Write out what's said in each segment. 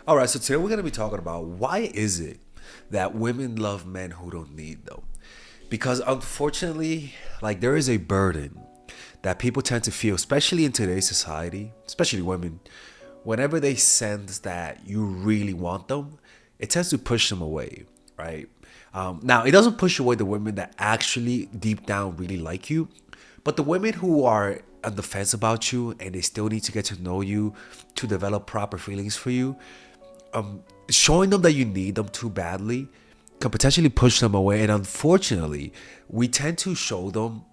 All right, so today we're going to be talking about why is it that women love men who don't need them? Because unfortunately, like there is a burden that people tend to feel, especially in today's society, especially women, whenever they sense that you really want them, it tends to push them away, right? Now, it doesn't push away the women that actually deep down really like you, but the women who are on the fence about you and they still need to get to know you to develop proper feelings for you, showing them that you need them too badly can potentially push them away. And unfortunately, we tend to show them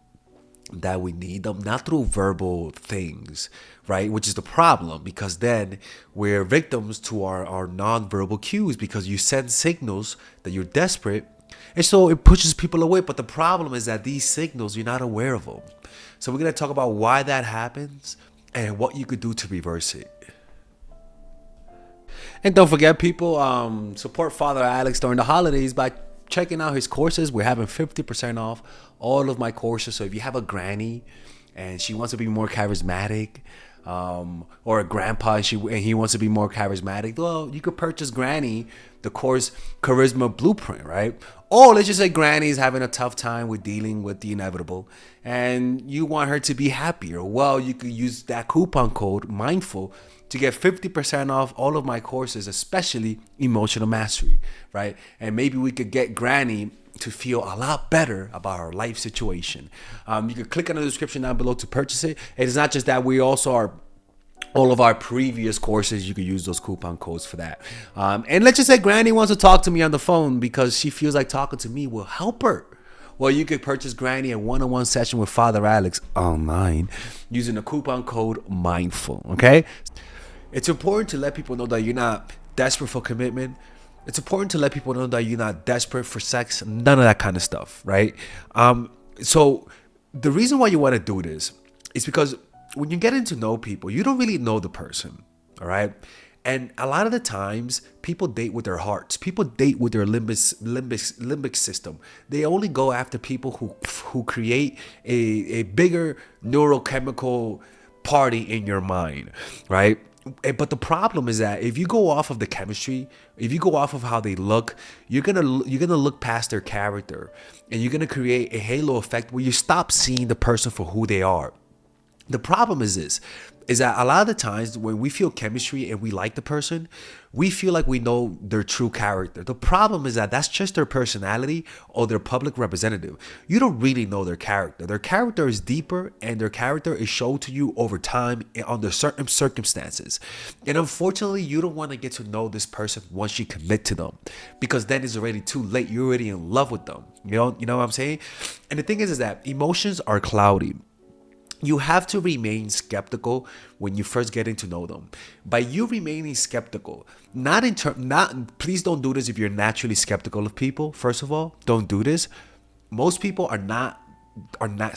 that we need them not through verbal things, right? Which is the problem, because then we're victims to our non-verbal cues, because you send signals that you're desperate, and so it pushes people away. But the problem is that these signals, you're not aware of them. So we're going to talk about why that happens and what you could do to reverse it. And don't forget, people, support Father Alex during the holidays by checking out his courses. We're having 50% off all of my courses. So if you have a granny and she wants to be more charismatic, or a grandpa and he wants to be more charismatic, well, you could purchase Granny the course Charisma Blueprint, right? Or let's just say Granny's having a tough time with dealing with the inevitable and you want her to be happier. Well, you could use that coupon code Mindful to get 50% off all of my courses, especially emotional mastery, right? And maybe we could get Granny to feel a lot better about her life situation. You can click on the description down below to purchase it. It is not just that, we also are all of our previous courses, you could use those coupon codes for that. And let's just say Granny wants to talk to me on the phone because she feels like talking to me will help her. Well, you could purchase Granny a one-on-one session with Father Alex online using the coupon code Mindful, okay? It's important to let people know that you're not desperate for commitment. It's important to let people know that you're not desperate for sex. None of that kind of stuff, right? So the reason why you want to do this is because when you're getting to know people, you don't really know the person, all right? And a lot of the times, people date with their hearts. People date with their limbic system. They only go after people who create a bigger neurochemical party in your mind, right? But the problem is that if you go off of the chemistry, if you go off of how they look, you're gonna look past their character, and you're gonna create a halo effect where you stop seeing the person for who they are. The problem is this, is that a lot of the times when we feel chemistry and we like the person, we feel like we know their true character. The problem is that that's just their personality or their public representative. You don't really know their character. Their character is deeper, and their character is shown to you over time under certain circumstances. And unfortunately, you don't want to get to know this person once you commit to them, because then it's already too late. You're already in love with them. You know what I'm saying? And the thing is that emotions are cloudy. You have to remain skeptical when you first getting to know them. By you remaining skeptical, please don't do this if you're naturally skeptical of people. First of all, don't do this. Most people are not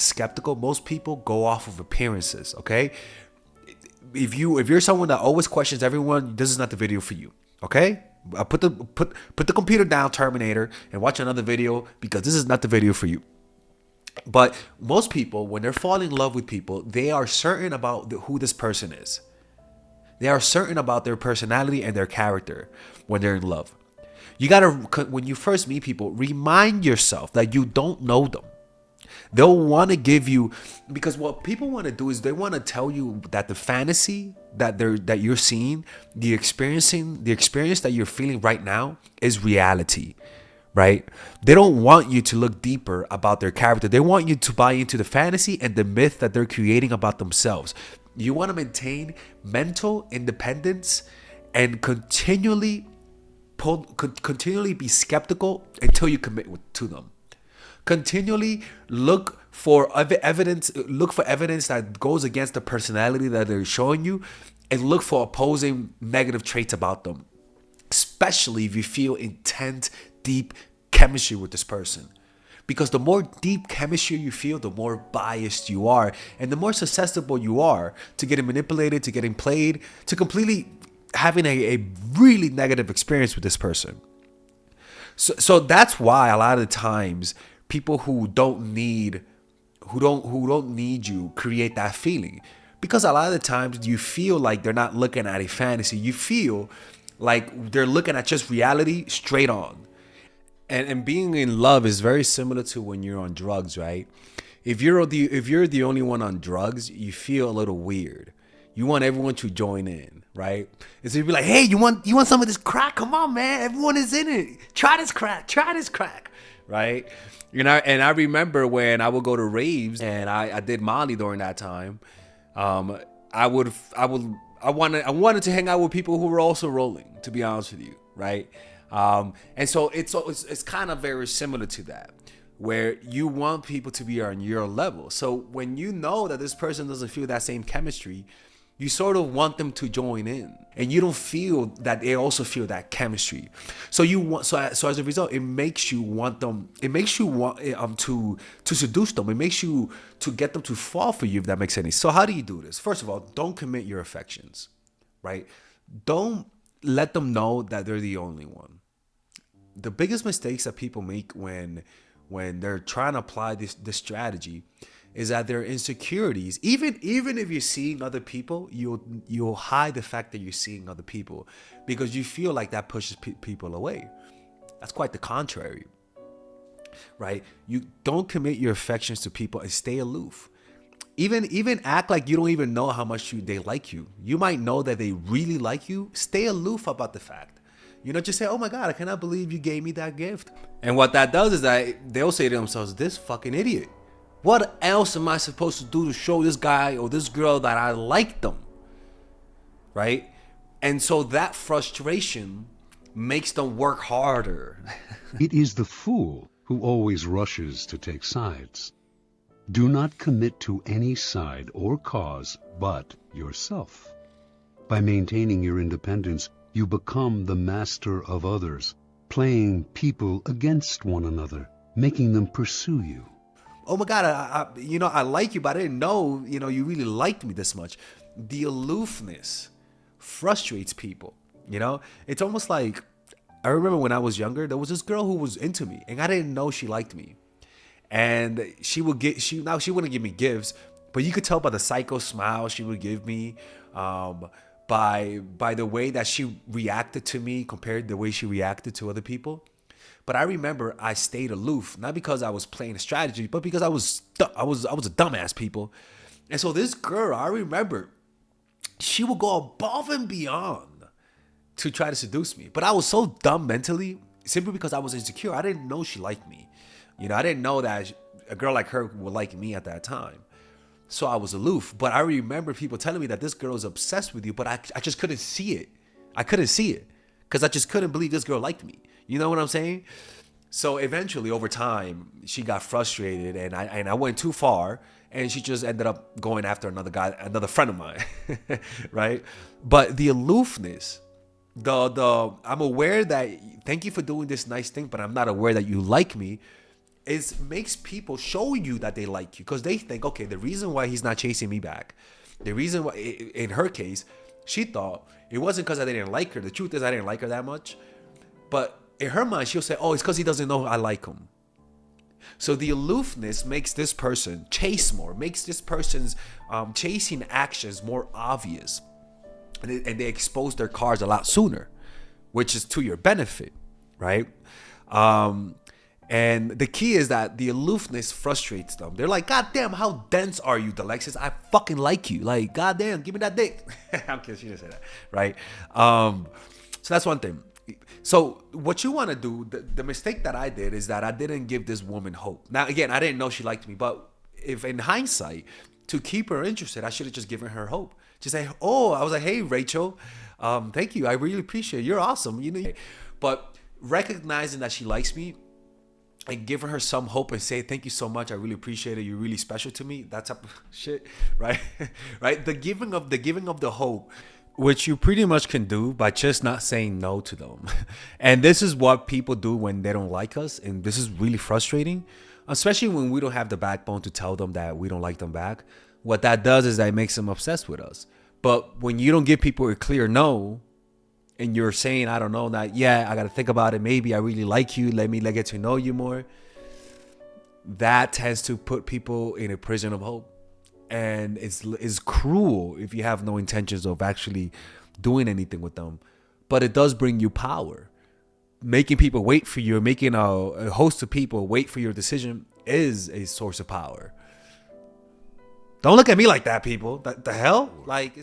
skeptical. Most people go off of appearances, okay? If you're someone that always questions everyone, this is not the video for you, okay? Put the computer down, Terminator, and watch another video, because this is not the video for you. But most people, when they're falling in love with people, they are certain about who this person is. They are certain about their personality and their character when they're in love. You gotta, when you first meet people, remind yourself that you don't know them. They'll want to give you, because what people want to do is they want to tell you that the fantasy that you're seeing, the experience that you're feeling right now is reality. Right? They don't want you to look deeper about their character. They want you to buy into the fantasy and the myth that they're creating about themselves. You want to maintain mental independence and continually be skeptical until you commit to them. Continually look for evidence that goes against the personality that they're showing you, and look for opposing negative traits about them, especially if you feel intense, deep chemistry with this person. Because the more deep chemistry you feel, the more biased you are, and the more susceptible you are to getting manipulated, to getting played, to completely having a really negative experience with this person. So that's why a lot of the times people who don't need you create that feeling, because a lot of the times you feel like they're not looking at a fantasy. You feel Like they're looking at just reality straight on. And being in love is very similar to when you're on drugs, right? If you're the only one on drugs, you feel a little weird. You want everyone to join in, right? It's to be like, hey, you want some of this crack? Come on, man. Everyone is in it. Try this crack, right? And I remember when I would go to raves and I did Molly during that time. I wanted to hang out with people who were also rolling, to be honest with you, right? And so it's kind of very similar to that, where you want people to be on your level. So when you know that this person doesn't feel that same chemistry, you sort of want them to join in, and you don't feel that they also feel that chemistry. So as a result, it makes you want them. It makes you want to seduce them. It makes you to get them to fall for you, if that makes any sense. So how do you do this? First of all, don't commit your affections, right? Don't let them know that they're the only one. The biggest mistakes that people make when they're trying to apply this strategy is that their insecurities, even if you're seeing other people, you'll hide the fact that you're seeing other people because you feel like that pushes people away. That's quite the contrary, right? You don't commit your affections to people and stay aloof. Even act like you don't even know how much they like you. You might know that they really like you. Stay aloof about the fact. Just say, oh my God, I cannot believe you gave me that gift. And what that does is that they'll say to themselves, this fucking idiot. What else am I supposed to do to show this guy or this girl that I like them? Right? And so that frustration makes them work harder. It is the fool who always rushes to take sides. Do not commit to any side or cause but yourself. By maintaining your independence, you become the master of others, playing people against one another, making them pursue you. Oh my God, I like you, but I didn't know, you really liked me this much. The aloofness frustrates people, It's almost like, I remember when I was younger, there was this girl who was into me, and I didn't know she liked me. And she wouldn't give me gifts, but you could tell by the psycho smile she would give me, by the way that she reacted to me compared to the way she reacted to other people. But I remember I stayed aloof, not because I was playing a strategy, but because I was a dumbass, people. And so this girl, I remember, she would go above and beyond to try to seduce me. But I was so dumb mentally, simply because I was insecure. I didn't know she liked me. I didn't know that a girl like her would like me at that time. So I was aloof. But I remember people telling me that this girl is obsessed with you, but I just couldn't see it. I couldn't see it because I just couldn't believe this girl liked me. You know what I'm saying? So eventually, over time, she got frustrated, and I went too far, and she just ended up going after another friend of mine, right? But the aloofness, I'm aware that thank you for doing this nice thing, but I'm not aware that you like me. It makes people show you that they like you because they think, okay, the reason why he's not chasing me back, the reason why, in her case, she thought it wasn't because I didn't like her. The truth is I didn't like her that much, but in her mind, she'll say, oh, it's because he doesn't know I like him. So the aloofness makes this person chase more, makes this person's chasing actions more obvious. And they expose their cards a lot sooner, which is to your benefit, right? And the key is that the aloofness frustrates them. They're like, God damn, how dense are you, Delexis? I fucking like you. Like, God damn, give me that dick. I'm kidding, she didn't say that, right? So that's one thing. So what you want to do, the mistake that I did is that I didn't give this woman hope. Now, again, I didn't know she liked me, but if in hindsight, to keep her interested, I should have just given her hope. Just say, oh, I was like, hey, Rachel, thank you. I really appreciate it. You're awesome. But recognizing that she likes me and giving her some hope and say, thank you so much. I really appreciate it. You're really special to me. That type of shit, right? Right? The giving of the hope, which you pretty much can do by just not saying no to them. And this is what people do when they don't like us. And this is really frustrating, especially when we don't have the backbone to tell them that we don't like them back. What that does is that it makes them obsessed with us. But when you don't give people a clear no, and you're saying, I don't know, that, yeah, I got to think about it. Maybe I really like you. Let me get to know you more. That tends to put people in a prison of hope. And it's cruel if you have no intentions of actually doing anything with them. but it does bring you power. Making people wait for you, making a host of people wait for your decision is a source of power. Don't look at me like that, people. The hell? Like,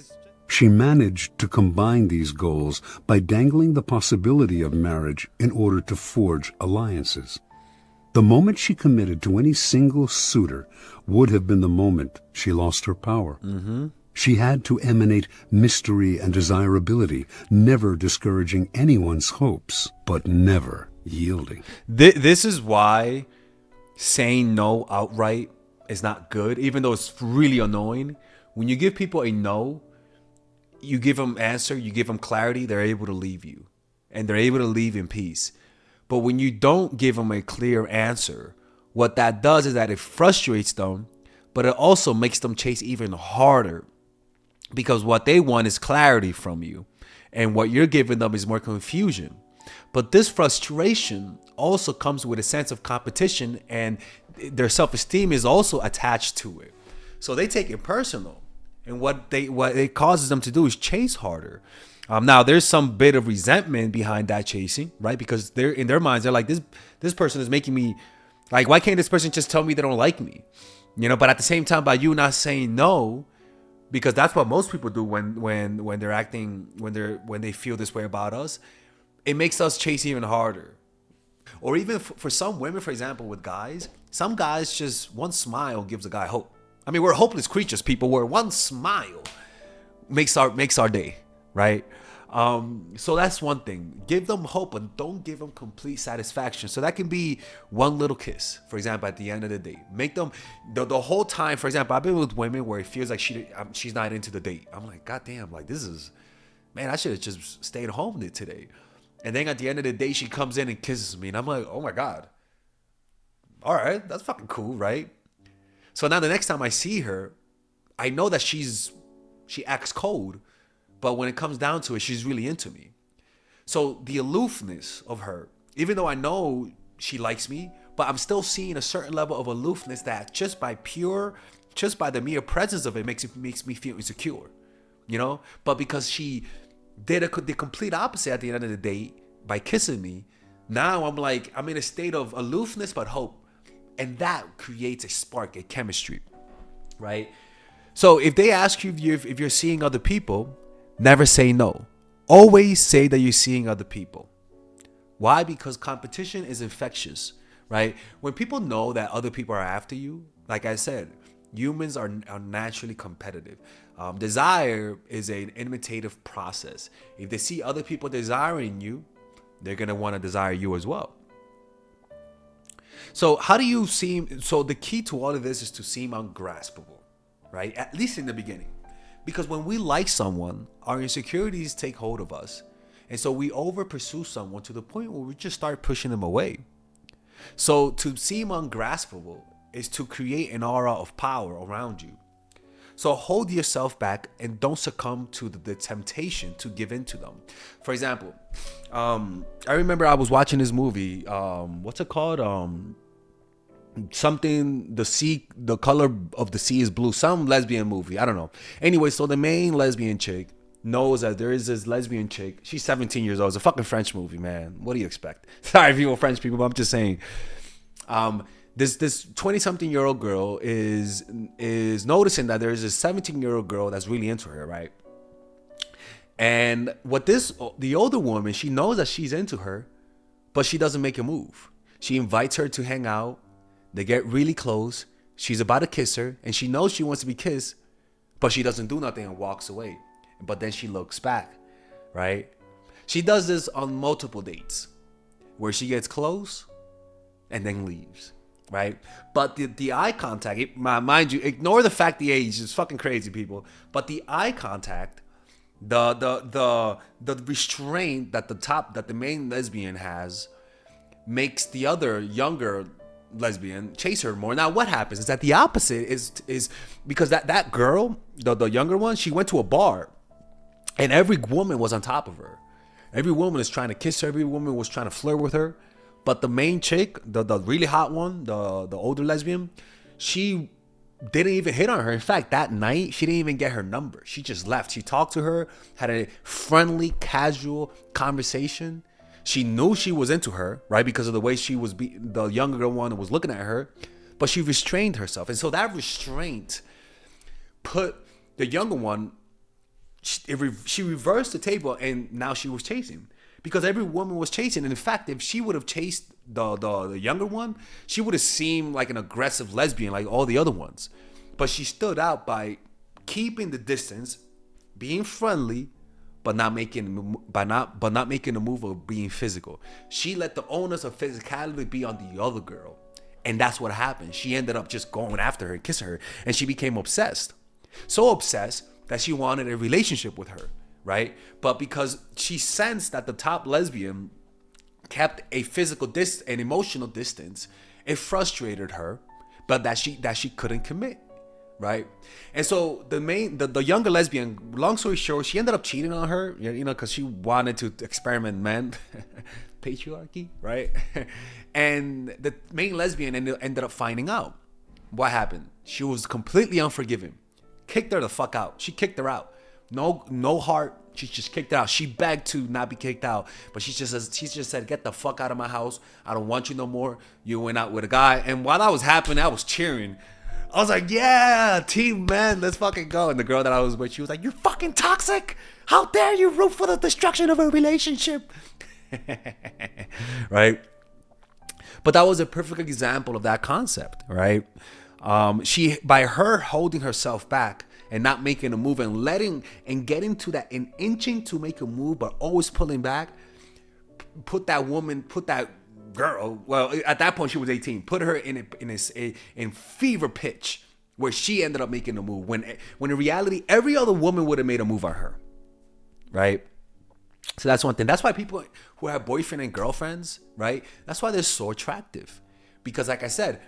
She managed to combine these goals by dangling the possibility of marriage in order to forge alliances. The moment she committed to any single suitor would have been the moment she lost her power. She had to emanate mystery and desirability, never discouraging anyone's hopes, but never yielding. This is why saying no outright is not good, even though it's really annoying. When you give people a no, you give them answer, you give them clarity, they're able to leave you. And they're able to leave in peace. But when you don't give them a clear answer, what that does is that it frustrates them, but it also makes them chase even harder. Because what they want is clarity from you. And what you're giving them is more confusion. But this frustration also comes with a sense of competition, and their self-esteem is also attached to it. So they take it personal. And what it causes them to do is chase harder. Now, there's some bit of resentment behind that chasing, right? Because they're in their minds, they're like, this person is making me, like, why can't this person just tell me they don't like me? But at the same time, by you not saying no, because that's what most people do when they're acting, when they feel this way about us, it makes us chase even harder. Or even for some women, for example, with guys, some guys, just one smile gives a guy hope. I mean, we're hopeless creatures, people, where one smile makes our day, right? So that's one thing. Give them hope, but don't give them complete satisfaction. So that can be one little kiss, for example, at the end of the day. Make them the whole time. For example, I've been with women where it feels like she's not into the date. I'm like, God damn, like, this is, man, I should have just stayed home today. And then at the end of the day, she comes in and kisses me, and I'm like, oh my God. All right, that's fucking cool, right? So now the next time I see her, I know that she acts cold, but when it comes down to it, she's really into me. So the aloofness of her, even though I know she likes me, but I'm still seeing a certain level of aloofness that just by the mere presence of it makes me feel insecure, But because she did the complete opposite at the end of the day by kissing me, now I'm in a state of aloofness but hope. And that creates a spark, a chemistry, right? So if they ask you if you're seeing other people, never say no. Always say that you're seeing other people. Why? Because competition is infectious, right? When people know that other people are after you, like I said, humans are naturally competitive. Desire is an imitative process. If they see other people desiring you, they're going to want to desire you as well. So how do you seem? So the key to all of this is to seem ungraspable, right? At least in the beginning. Because when we like someone, our insecurities take hold of us. And so we over pursue someone to the point where we just start pushing them away. So to seem ungraspable is to create an aura of power around you. So hold yourself back and don't succumb to the temptation to give in to them. For example, I remember I was watching this movie. What's it called? Something, the color of the sea is blue. Some lesbian movie. I don't know. Anyway, so the main lesbian chick knows that there is this lesbian chick. She's 17 years old. It's a fucking French movie, man. What do you expect? Sorry if you were French people, but I'm just saying. This 20-something-year-old girl is noticing that there is a 17-year-old girl that's really into her, right? And the older woman, she knows that she's into her, but she doesn't make a move. She invites her to hang out. They get really close. She's about to kiss her, and she knows she wants to be kissed, but she doesn't do nothing and walks away. But then she looks back, right? She does this on multiple dates, where she gets close and then leaves, right? But the eye contact, mind you, ignore the fact the age is fucking crazy, people. But the eye contact, the restraint that the main lesbian has, makes the other younger lesbian chase her more. Now what happens is that the opposite is because that girl, the younger one, she went to a bar, and every woman was on top of her. Every woman is trying to kiss her. Every woman was trying to flirt with her. But the main chick, the really hot one, the older lesbian, she didn't even hit on her. In fact, that night, she didn't even get her number. She just left. She talked to her, had a friendly, casual conversation. She knew she was into her, right? Because of the way the younger one was looking at her. But she restrained herself. And so that restraint put the younger one, she reversed the table, and now she was chasing. Because every woman was chasing. And in fact, if she would have chased the younger one, she would have seemed like an aggressive lesbian like all the other ones. But she stood out by keeping the distance, being friendly, but not making a move of being physical. She let the onus of physicality be on the other girl. And that's what happened. She ended up just going after her and kissing her. And she became obsessed. So obsessed that she wanted a relationship with her. Right? But because she sensed that the top lesbian kept a physical and emotional distance, it frustrated her, but that she couldn't commit. Right? And so the younger lesbian, long story short, she ended up cheating on her, because she wanted to experiment men. Patriarchy, right? And the main lesbian ended up finding out. What happened? She was completely unforgiving. Kicked her the fuck out. She kicked her out. No heart. She just kicked her out. She begged to not be kicked out, but she just said, "Get the fuck out of my house. I don't want you no more. You went out with a guy." And while that was happening, I was cheering. I was like, "Yeah, team men, let's fucking go." And the girl that I was with, she was like, "You're fucking toxic. How dare you root for the destruction of a relationship?" Right? But that was a perfect example of that concept, right? By her holding herself back and not making a move and getting to that and inching to make a move, but always pulling back, put that girl, well, at that point she was 18, put her in fever pitch where she ended up making a move when in reality every other woman would have made a move on her, right? So that's one thing. That's why people who have boyfriend and girlfriends, right? That's why they're so attractive. Because like I said,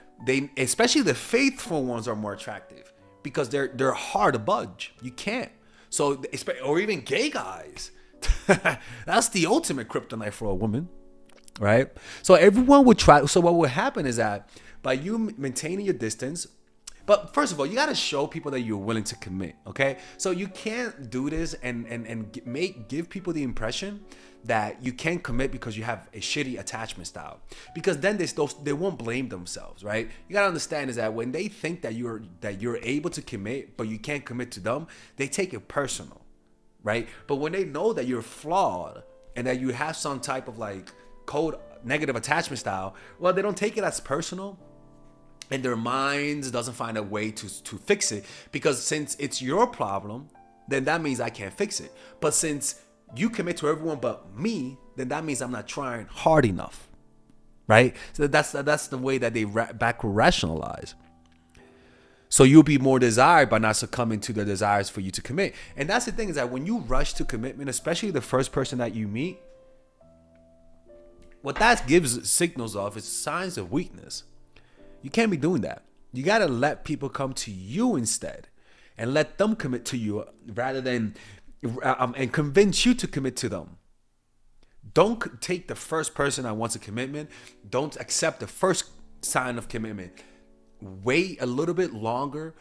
especially the faithful ones are more attractive because they're hard to budge. You can't. So, or even gay guys. That's the ultimate kryptonite for a woman, right? So everyone would try. So what would happen is that by you maintaining your distance, but first of all, you got to show people that you're willing to commit, okay? So you can't do this and give people the impression that you can't commit because you have a shitty attachment style. Because then they won't blame themselves, right? You got to understand is that when they think that you're able to commit, but you can't commit to them, they take it personal, right? But when they know that you're flawed and that you have some type of like negative attachment style, well, they don't take it as personal. And their minds doesn't find a way to fix it, because since it's your problem, then that means I can't fix it. But since you commit to everyone but me, then that means I'm not trying hard enough, right? So that's the way that they backward rationalize. So you'll be more desired by not succumbing to their desires for you to commit. And that's the thing, is that when you rush to commitment, especially the first person that you meet, what that gives signals of is signs of weakness. You can't be doing that. You got to let people come to you instead and let them commit to you rather than and convince you to commit to them. Don't take the first person that wants a commitment. Don't accept the first sign of commitment. Wait a little bit longer.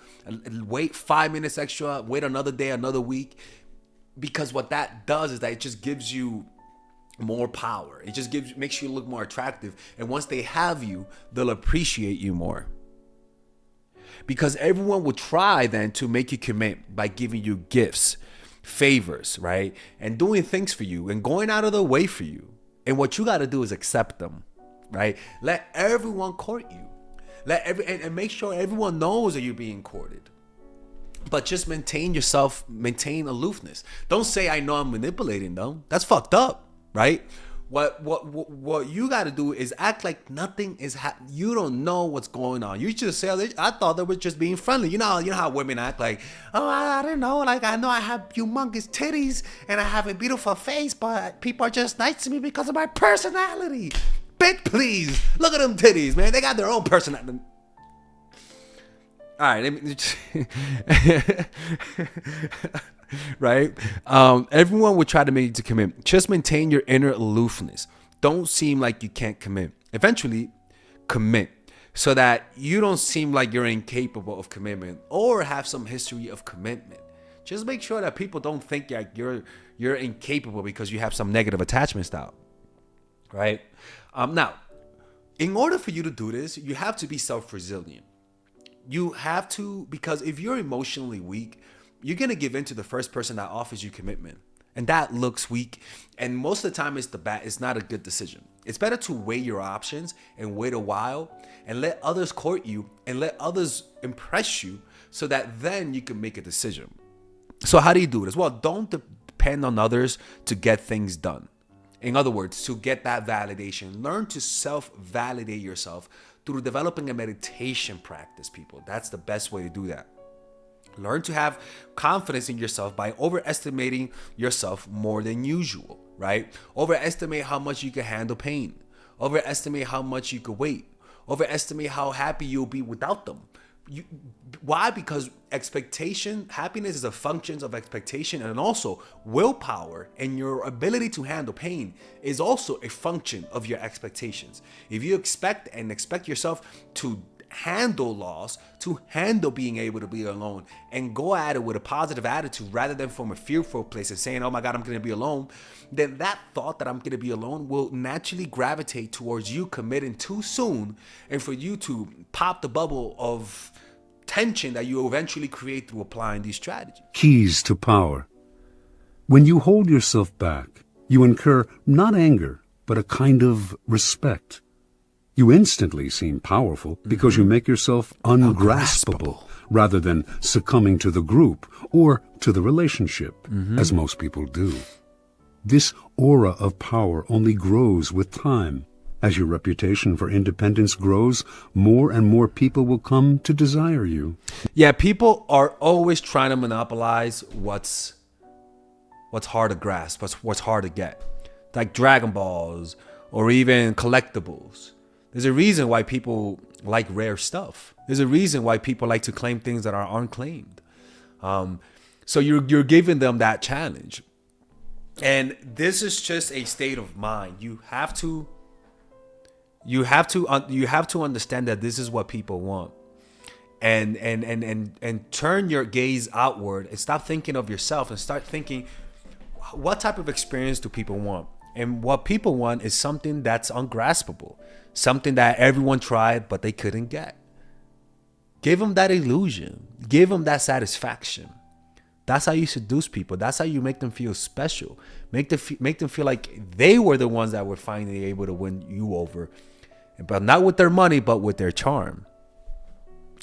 Wait 5 minutes extra. Wait another day, another week. Because what that does is that it just gives you more power. It just makes you look more attractive. And once they have you, they'll appreciate you more. Because everyone will try then to make you commit by giving you gifts, favors, right? And doing things for you and going out of their way for you. And what you got to do is accept them, right? Let everyone court you. And make sure everyone knows that you're being courted. But just maintain aloofness. Don't say, "I know I'm manipulating them." That's fucked up. Right? What you got to do is act like nothing is you don't know what's going on. You just say, "I thought they were just being friendly." You know how women act like, "Oh, I don't know. Like, I know I have humongous titties and I have a beautiful face, but people are just nice to me because of my personality." Bitch, please look at them titties, man. They got their own personality. All right, right? Everyone would try to make you to commit. Just maintain your inner aloofness. Don't seem like you can't commit. Eventually, commit. so that you don't seem like you're incapable of commitment or have some history of commitment. Just make sure that people don't think like you're incapable because you have some negative attachment style, right? Now, in order for you to do this, you have to be self-resilient. You have to, because if you're emotionally weak, you're gonna give in to the first person that offers you commitment, and that looks weak. And most of the time, it's not a good decision. It's better to weigh your options and wait a while and let others court you and let others impress you, so that then you can make a decision. So how do you do this? Well, don't depend on others to get things done. In other words, to get that validation, learn to self-validate yourself through developing a meditation practice, people. That's the best way to do that. Learn to have confidence in yourself by overestimating yourself more than usual, right? Overestimate how much you can handle pain. Overestimate how much you could wait. Overestimate how happy you'll be without them. Why? Because happiness is a function of expectation, and also willpower and your ability to handle pain is also a function of your expectations. If you expect yourself to handle loss, to handle being able to be alone, and go at it with a positive attitude rather than from a fearful place and saying, oh my God, I'm going to be alone, then that thought that I'm going to be alone will naturally gravitate towards you committing too soon, and for you to pop the bubble of tension that you eventually create through applying these strategies. Keys to power. When you hold yourself back, you incur not anger, but a kind of respect. You instantly seem powerful because you make yourself ungraspable rather than succumbing to the group or to the relationship, as most people do. This aura of power only grows with time. As your reputation for independence grows, more and more people will come to desire you. Yeah, people are always trying to monopolize what's hard to grasp, what's hard to get. Like Dragon Balls or even collectibles. There's a reason why people like rare stuff. There's a reason why people like to claim things that are unclaimed. So you're giving them that challenge. And this is just a state of mind. You have to understand that this is what people want. And turn your gaze outward and stop thinking of yourself and start thinking, what type of experience do people want? And what people want is something that's ungraspable, something that everyone tried but they couldn't get. Give them that illusion. Give them that satisfaction. That's how you seduce people. That's how you make them feel special. Make them feel like they were the ones that were finally able to win you over, but not with their money, but with their charm.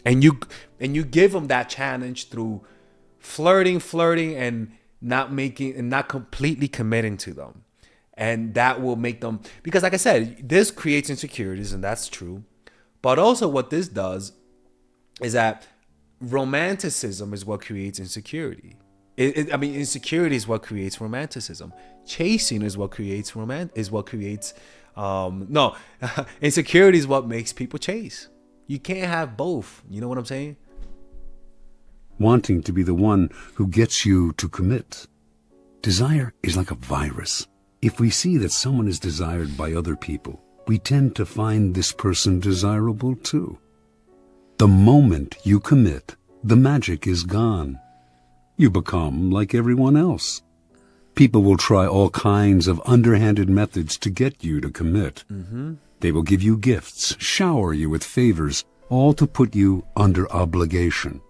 And you give them that challenge through flirting, and not completely committing to them. And that will make them, because like I said, this creates insecurities, and that's true. But also what this does is that romanticism is what creates insecurity. Insecurity is what creates romanticism. Chasing is what creates insecurity is what makes people chase. You can't have both. You know what I'm saying? Wanting to be the one who gets you to commit. Desire is like a virus. If we see that someone is desired by other people, we tend to find this person desirable too. The moment you commit, the magic is gone. You become like everyone else. People will try all kinds of underhanded methods to get you to commit. They will give you gifts, shower you with favors, all to put you under obligation.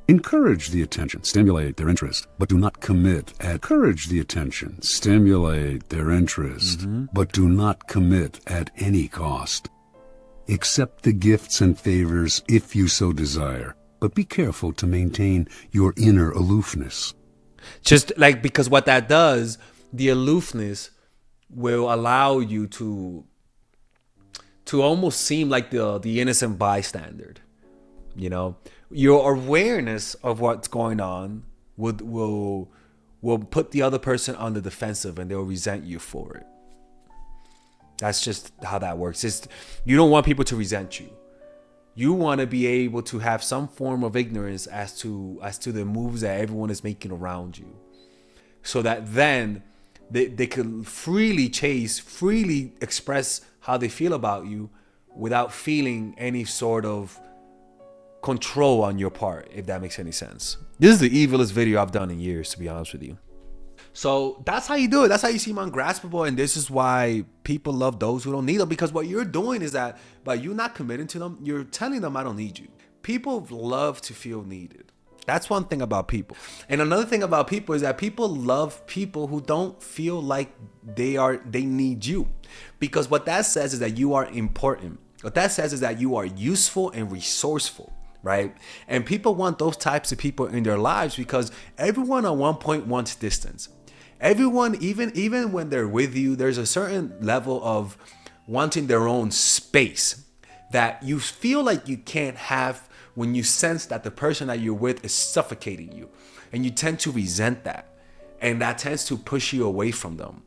Encourage the attention, stimulate their interest, but do not commit. Encourage the attention, stimulate their interest, but do not commit at any cost. Accept the gifts and favors if you so desire, but be careful to maintain your inner aloofness. Just like, because what that does, the aloofness will allow you to almost seem like the innocent bystander. You know, your awareness of what's going on will put the other person on the defensive, and they'll resent you for it. That's just how that works. You don't want people to resent you. You want to be able to have some form of ignorance as to the moves that everyone is making around you, so that then they can freely chase, freely express how they feel about you without feeling any sort of control on your part, if that makes any sense. This is the evilest video I've done in years, to be honest with you. So that's how you do it. That's how you seem ungraspable. And this is why people love those who don't need them. Because what you're doing is that by you not committing to them, you're telling them, I don't need you. People love to feel needed. That's one thing about people. And another thing about people is that people love people who don't feel like they need you. Because what that says is that you are important. What that says is that you are useful and resourceful. Right? And people want those types of people in their lives because everyone at one point wants distance. Everyone, even when they're with you, there's a certain level of wanting their own space that you feel like you can't have when you sense that the person that you're with is suffocating you. And you tend to resent that. And that tends to push you away from them.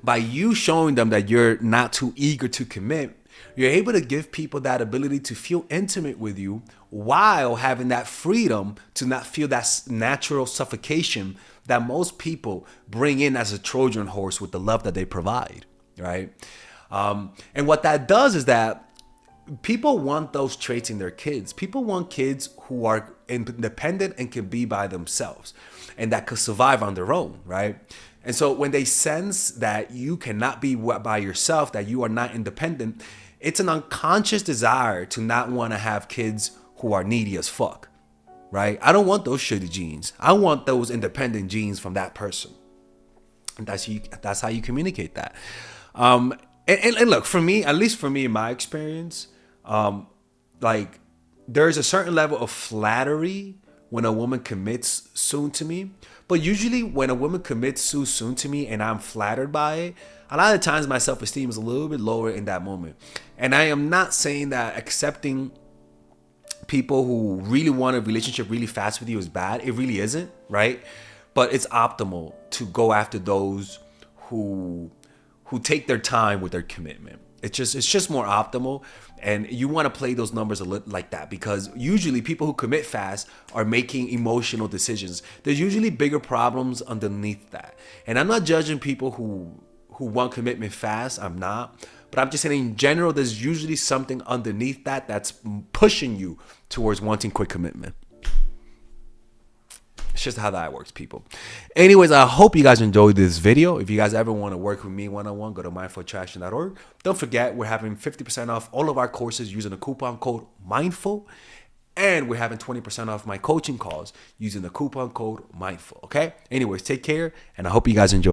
By you showing them that you're not too eager to commit, you're able to give people that ability to feel intimate with you while having that freedom to not feel that natural suffocation that most people bring in as a Trojan horse with the love that they provide, right? And what that does is that people want those traits in their kids. People want kids who are independent and can be by themselves and that could survive on their own, right? And so when they sense that you cannot be by yourself, that you are not independent, it's an unconscious desire to not want to have kids who are needy as fuck, right? I don't want those shitty genes. I want those independent genes from that person. And that's how you communicate that. And look, for me, at least for me in my experience, like there's a certain level of flattery when a woman commits soon to me. But usually when a woman commits too soon to me and I'm flattered by it, a lot of times my self-esteem is a little bit lower in that moment. And I am not saying that accepting people who really want a relationship really fast with you is bad. It really isn't, right? But it's optimal to go after those who take their time with their commitment. It's just more optimal. And you want to play those numbers a little like that because usually people who commit fast are making emotional decisions. There's usually bigger problems underneath that. And I'm not judging people who want commitment fast. I'm not. But I'm just saying in general, there's usually something underneath that that's pushing you towards wanting quick commitment. It's just how that works, people. Anyways, I hope you guys enjoyed this video. If you guys ever want to work with me one-on-one, go to mindfulattraction.org. Don't forget, we're having 50% off all of our courses using the coupon code MINDFUL. And we're having 20% off my coaching calls using the coupon code MINDFUL. Okay? Anyways, take care, and I hope you guys enjoy.